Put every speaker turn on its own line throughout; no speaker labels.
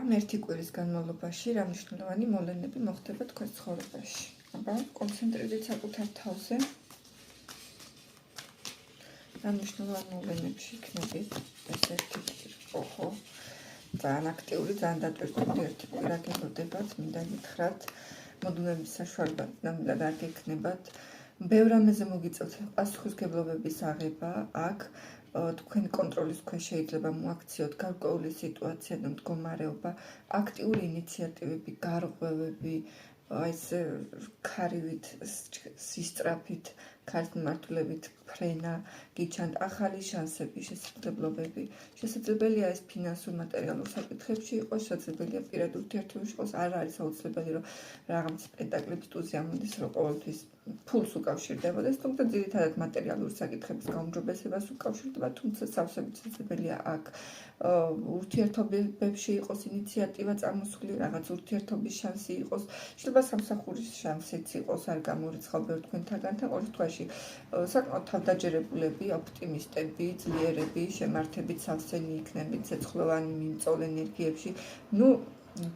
ამ ერთი კვირის განმავლობაში რა მნიშვნელოვანი მოვლენები მოხდება თქვენს ცხოვრებაში. აბა, კონცენტრირდით საკუთარ თავზე. რა მნიშვნელოვანი მოვლენებში იქნებით ეს ერთი კვირი. ოჰო. ძალიან აქტიური, ძალიან დატვირთული ერთი კვირა გეგოდებათ, მინდა გითხრათ, მოდუნების საშუალებით ნამდვილად არ გექნებათ. ბევრ რამეზე მოგიწევთ პასუხისმგებლობების აღება აქ. თქვენი კონტროლის ქვეშ შეიძლება მოაქციოთ გარკვეული სიტუაცია და მდგომარეობა, აქტიური ინიციატივები, გარღვევები, ეს ქარივით, სისწრაფით, ქარის მიმართულებით ფრენა, გიჩანთ ახალი შანსები, შესაძლებლობები. შესაძლებელია ეს ფინანსურ მატერიალურ საკითხებში იყოს, შესაძლებელია პირად ურთიერთობებში იყოს, არ არის აუცილებელი, რომ რაღაც სპექტაკლების ტუზი ამოდის, რომ ყოველთვის ფულს უკავშირდებოდეს, თუმცა ძირითადად მატერიალური საკითხების გაუმჯობესებას უკავშირდება, თუმცა სავსებით შესაძლებელია აქ ურთიერთობებში იყოს ინიციატივა წამოსული, რაღაც ურთიერთობის შანსი იყოს, შეიძლება სამსახურის შანსიც იყოს, არ გამორიცხავ ბევრ თქვენთაგანთან, ყოველ შემთხვევაში საკმაოდ თავდაჯერებულები, ოპტიმისტები, ძლიერები, შემართებით სავსენი იქნებით, ცეცხლოვანი მიმწოლ ენერგიებში.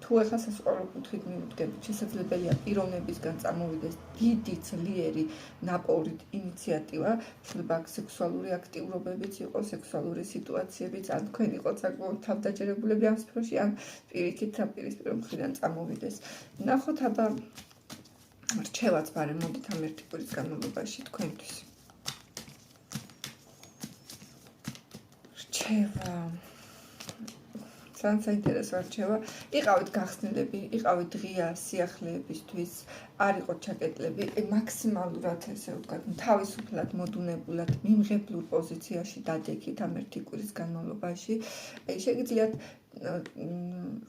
თუ ახლა სასწავლო კუთხით მივუდგებით, შესაძლებელია პიროვნებისგან წამოვიდეს დიდი, ძლიერი, ნაპოვნი ინიციატივა, შეიძლება სექსუალური აქტიურობებიც იყოს, სექსუალური სიტუაციებიც, ან თქვენ იყოთ საკმაოდ თავდაჯერებულები ამ სფეროში, ან პირიქით საპირისპირო მხრიდან წამოვიდეს. ნახოთ აბა რჩევაც ბარემ მოდით ამ ერთი კვირის განმავლობაში თქვენთვის. რჩევა ძალიან საინტერესო რჩევა. იყავით გახსნილები, იყავით ღია სიახლეებისთვის, არ იყოთ ჩაკეტლები, მაქსიმალურად ესე ვთქვათ, თავისუფლად, მოდუნებულად, მიმღებლურ პოზიციაში დადეგით ამ ერთი კვირის განმავლობაში. შეგიძლიათ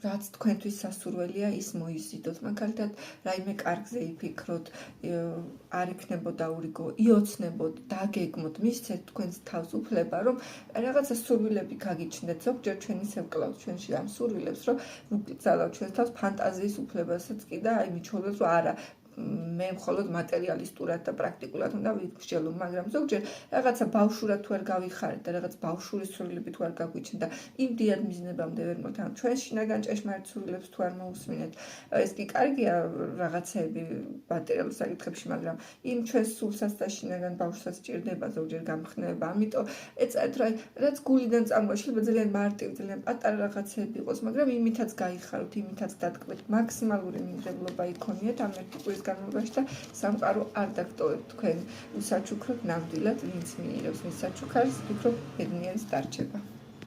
რაც თქვენთვის სასურველია, ის მოიზიდოთ. მაგალითად, რაიმე კარგზე იფიქროთ, არ იქნებოდა ურიგო, იოცნებოდ, დაგეგმოთ, მისცეთ თქვენს თავს უფლება, რომ რაღაცა სურვილები გაგიჩნდეთ. ზოგჯერ ჩვენ ისევ კლავთ ჩვენში ამ სურვილებს, რომ ვუკრძალავთ ჩვენს თავს ფანტაზიის უფლებასაც კი და აი მიჩვენოთ, რომ არა, მე მხოლოდ მატერიალისტურად და პრაქტიკულად უნდა ვიმსჯელო, მაგრამ ზოგჯერ რაღაცა ბავშვურად თუ არ გავიხარეთ და რაღაც ბავშვური სურვილები თუ არ გაგვიჩნდა და იმ დიად მიზნებამდე ვერ მოვთ, ჩვენ შინაგან ჭეშმარიტ სურვილებს თუ არ მოусმინეთ, ეს კი კარგია რაღაცეები მატერიალურ საკითხებში, მაგრამ იმ ჩვენს სულსაც და შინაგან ბავშვსაც ჭირდება ზოგჯერ გამხნევება. ამიტომ ეცადეთ, რაც გულიდან წამოვა, შეიძლება ძალიან მარტივი, ძალიან პატარა რაღაცეები იყოს, მაგრამ იმითაც გაიხაროთ, იმითაც დატკბეთ, მაქსიმალური მიმღებლობა იქონიეთ ამ ერთი კვირის განმავლობაში და სამყარო არ დაგტოვებთ თქვენ უსაჩუქროდ ნამდვილად, ვინც მიიღებს მის საჩუქარს, ვფიქრობ, ბედნიერიც დარჩება.